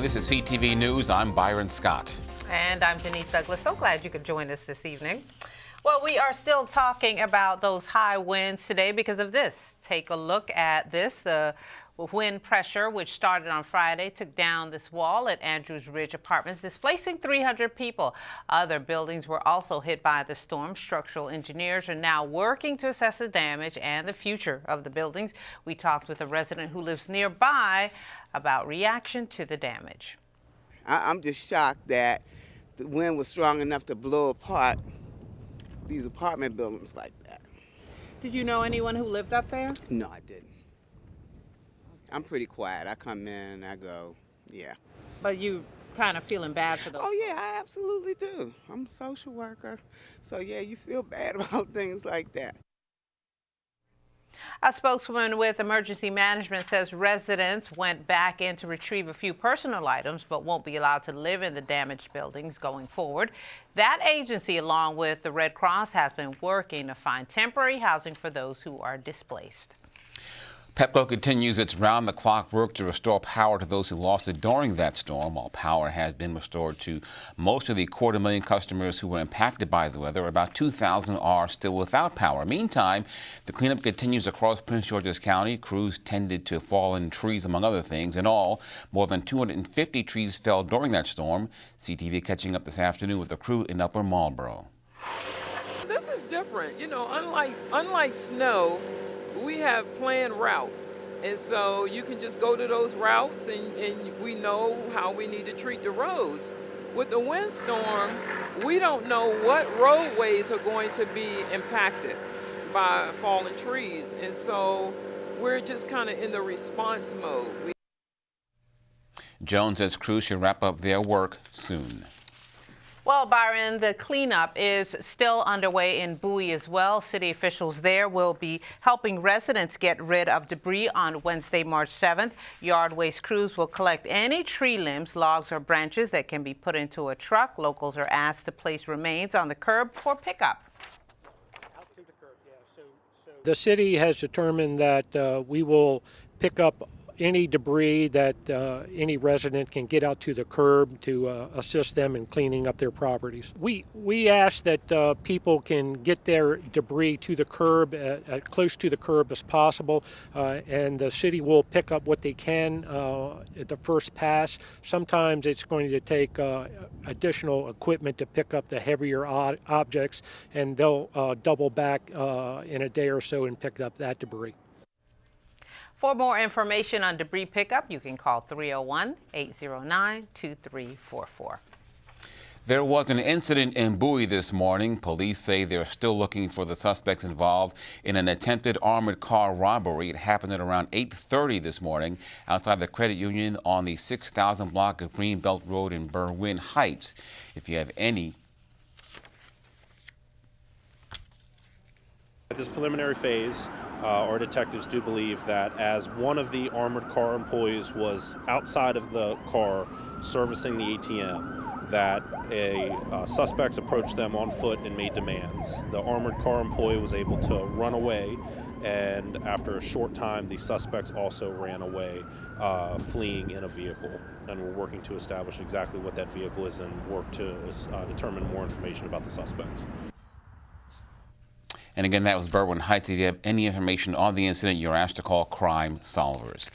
This is CTV News. I'm Byron Scott. And I'm Denise Douglas. So glad you could join us this evening. Well, we are still talking about those high winds today because of this. Take a look at this. The wind pressure, which started on Friday, took down this wall at Andrews Ridge Apartments, displacing 300 people. Other buildings were also hit by the storm. Structural engineers are now working to assess the damage and the future of the buildings. We talked with a resident who lives nearby about reaction to the damage. I'm just shocked that the wind was strong enough to blow apart these apartment buildings like that. Did you know anyone who lived up there? No, I didn't. I'm pretty quiet. I come in, I go, yeah. But you kind of feeling bad for those? Oh, yeah, I absolutely do. I'm a social worker. So, yeah, you feel bad about things like that. A spokeswoman with Emergency Management says residents went back in to retrieve a few personal items but won't be allowed to live in the damaged buildings going forward. That agency, along with the Red Cross, has been working to find temporary housing for those who are displaced. PEPCO continues its round-the-clock work to restore power to those who lost it during that storm. While power has been restored to most of the 250,000 customers who were impacted by the weather, about 2,000 are still without power. Meantime, the cleanup continues across Prince George's County. Crews tended to fallen trees, among other things. In all, more than 250 trees fell during that storm. CTV catching up this afternoon with the crew in Upper Marlboro. This is different. You know, unlike snow, we have planned routes, and so you can just go to those routes and we know how we need to treat the roads. With the windstorm, we don't know what roadways are going to be impacted by fallen trees, and so we're just kind of in the response mode. Jones says crews should wrap up their work soon. Well, Byron, the cleanup is still underway in Bowie as well. City officials there will be helping residents get rid of debris on Wednesday, March 7th. Yard waste crews will collect any tree limbs, logs, or branches that can be put into a truck. Locals are asked to place remains on the curb for pickup. The city has determined that we will pick up any debris that any resident can get out to the curb to assist them in cleaning up their properties. We ask that people can get their debris to the curb, close to the curb as possible, and the city will pick up what they can at the first pass. Sometimes it's going to take additional equipment to pick up the heavier objects, and they'll double back in a day or so and pick up that debris. For more information on debris pickup, you can call 301-809-2344. There was an incident in Bowie this morning. Police say they're still looking for the suspects involved in an attempted armored car robbery. It happened at around 8:30 this morning outside the credit union on the 6,000 block of Greenbelt Road in BERWYN Heights. If you have any At this preliminary phase, our detectives do believe that as one of the armored car employees was outside of the car servicing the ATM, that suspects approached them on foot and made demands. The armored car employee was able to run away, and after a short time, the suspects also ran away, fleeing in a vehicle. And we're working to establish exactly what that vehicle is and work to determine more information about the suspects. And again, that was BERWYN Heights. If you have any information on the incident, you're asked to call Crime Solvers.